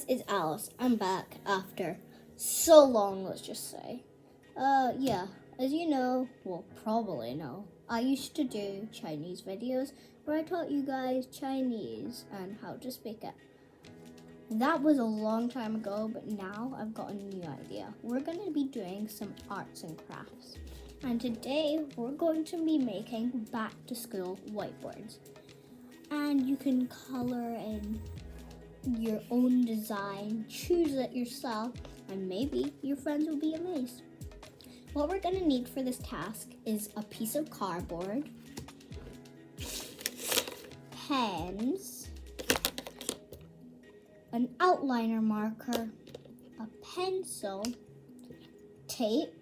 guys, it's Alice. I'm back after so long, let's just say. Yeah, as you know, well, probably know, I used to do Chinese videos where I taught you guys Chinese and how to speak it. That was a long time ago, but now I've got a new idea. We're going to be doing some arts and crafts. And today, we're going to be making back to school whiteboards. And you can color in your own design, choose it yourself, and maybe your friends will be amazed. What we're going to need for this task is a piece of cardboard, pens, an outliner marker, a pencil, tape,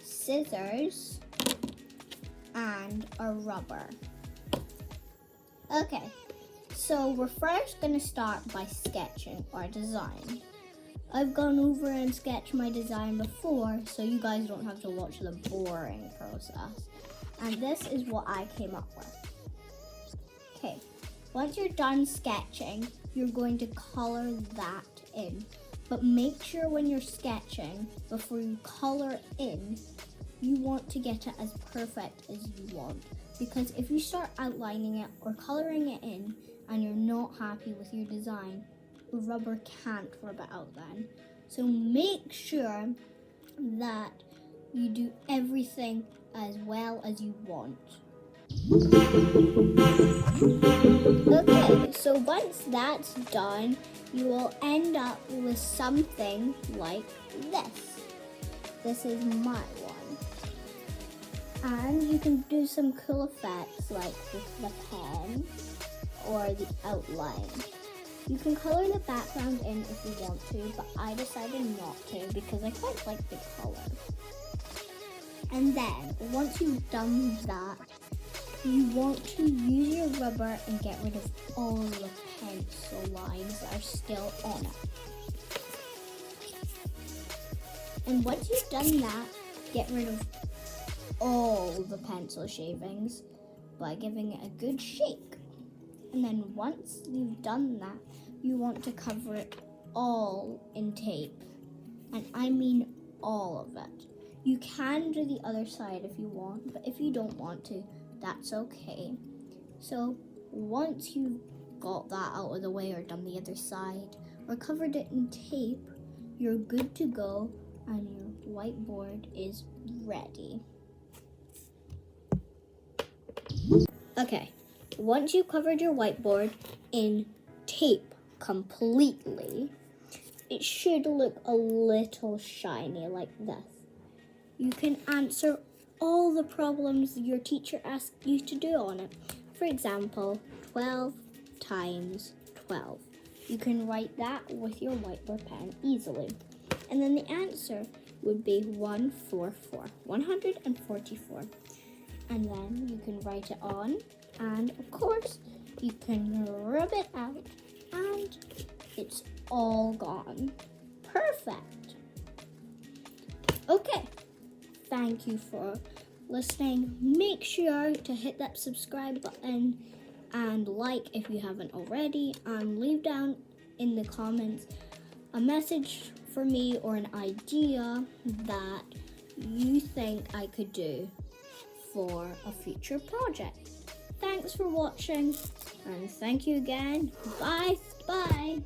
scissors, and a rubber. Okay, so we're first going to start by sketching our design. I've gone over and sketched my design before, so you guys don't have to watch the boring process. And this is what I came up with. Okay, once you're done sketching, you're going to color that in. But make sure when you're sketching, before you color in, you want to get it as perfect as you want. Because if you start outlining it or coloring it in and you're not happy with your design, the rubber can't rub it out then. So make sure that you do everything as well as you want. Okay, so once that's done, you will end up with something like this. This is my one. And you can do some cool effects like with the pen or the outline. You can color the background in if you want to, but I decided not to because I quite like the color. And then, once you've done that, you want to use your rubber and get rid of all the pencil lines that are still on it. And once you've done that, get rid of all the pencil shavings by giving it a good shake. And then once you've done that, you want to cover it all in tape. And I mean all of it. You can do the other side if you want, but if you don't want to, that's okay. So once you've got that out of the way or done the other side or covered it in tape, you're good to go and your whiteboard is ready. Okay, once you've covered your whiteboard in tape completely, it should look a little shiny like this. You can answer all the problems your teacher asked you to do on it. For example, 12 times 12. You can write that with your whiteboard pen easily. And then the answer would be 144, 144. And then you can write it on, and of course, you can rub it out, and it's all gone. Perfect. Okay, thank you for listening. Make sure to hit that subscribe button and like if you haven't already, and leave down in the comments a message for me or an idea that you think I could do for a future project. Thanks for watching, and thank you again. Bye. Bye.